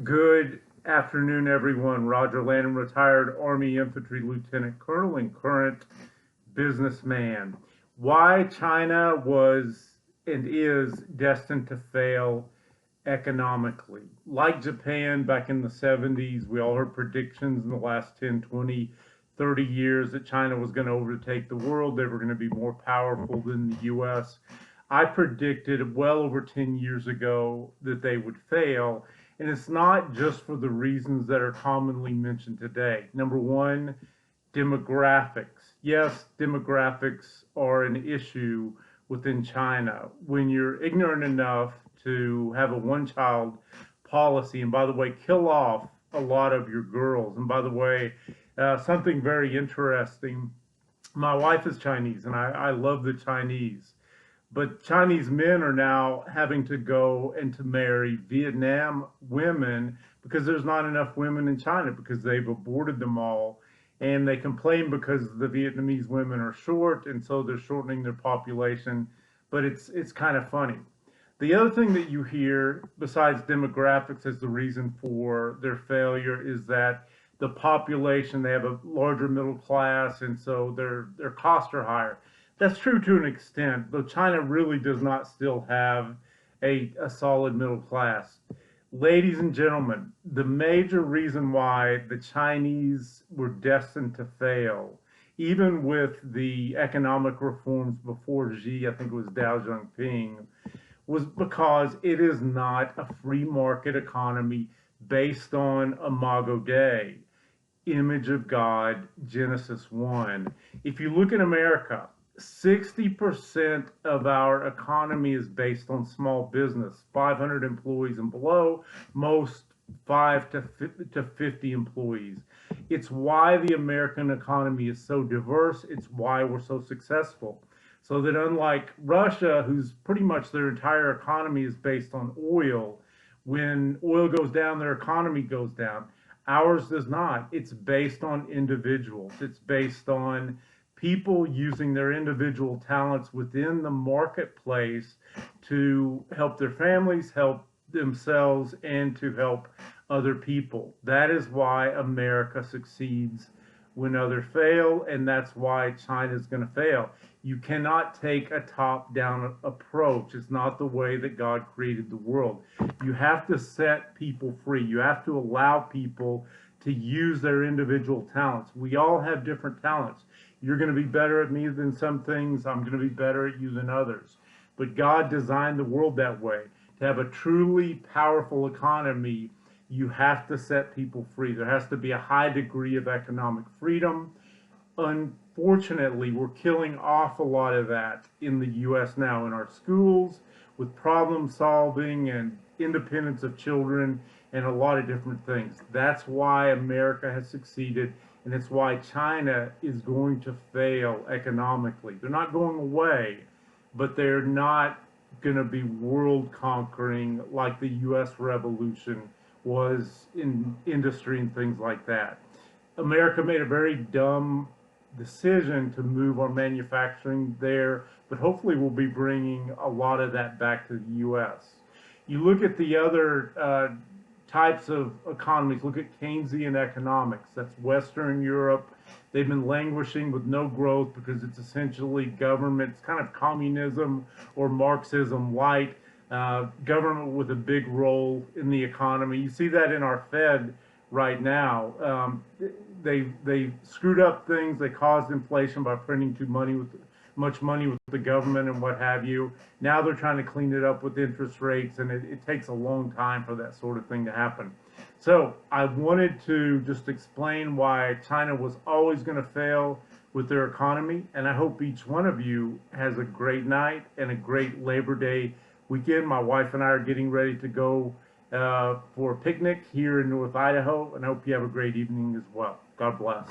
Good afternoon, everyone. Roger Lanham, retired Army Infantry Lieutenant Colonel and current businessman. Why China was and is destined to fail economically. Like Japan back in the 70s, we all heard predictions in the last 10, 20, 30 years that China was going to overtake the world. They were going to be more powerful than the US. I predicted well over 10 years ago that they would fail. And it's not just for the reasons that are commonly mentioned today. Number one, demographics. Yes, demographics are an issue within China. When you're ignorant enough to have a one-child policy, and by the way, kill off a lot of your girls. And by the way, something very interesting, my wife is Chinese, and I love the Chinese. But Chinese men are now having to go and to marry Vietnam women because there's not enough women in China because they've aborted them all. And they complain because the Vietnamese women are short, and so they're shortening their population. But it's kind of funny. The other thing that you hear, besides demographics as the reason for their failure, is that the population, they have a larger middle class, and so their costs are higher. That's true to an extent, though China really does not still have a solid middle class. Ladies and gentlemen, the major reason why the Chinese were destined to fail, even with the economic reforms before Xi, I think it was Deng Xiaoping, was because it is not a free market economy based on Imago Dei, image of God, Genesis 1. If you look at America, 60% of our economy is based on small business, 500 employees and below, most 5 to 50 employees. It's why the American economy is so diverse. It's why we're so successful. So that unlike Russia, whose pretty much their entire economy is based on oil, when oil goes down, their economy goes down. Ours does not. It's based on individuals. It's based on people using their individual talents within the marketplace to help their families, help themselves, and to help other people. That is why America succeeds when others fail, and that's why China is going to fail. You cannot take a top-down approach. It's not the way that God created the world. You have to set people free. You have to allow people to use their individual talents. We all have different talents. You're going to be better at me than some things. I'm going to be better at you than others. But God designed the world that way. To have a truly powerful economy, you have to set people free. There has to be a high degree of economic freedom. Unfortunately, we're killing off a lot of that in the U.S. now in our schools with problem solving and independence of children and a lot of different things. That's why America has succeeded, and it's why China is going to fail economically. They're not going away, but they're not going to be world conquering like the U.S. Revolution was in industry and things like that. America made a very dumb decision to move our manufacturing there, but hopefully we'll be bringing a lot of that back to the U.S. You look at the other types of economies, look at Keynesian economics, that's Western Europe. They've been languishing with no growth because it's essentially government, it's kind of communism or Marxism light, government with a big role in the economy. You see that in our Fed right now. They screwed up things. They caused inflation by printing much money with the government and what have you. Now they're trying to clean it up with interest rates, and it takes a long time for that sort of thing to happen. So I wanted to just explain why China was always going to fail with their economy, and I hope each one of you has a great night and a great Labor Day weekend. My wife and I are getting ready to go for a picnic here in North Idaho, and I hope you have a great evening as well. God bless.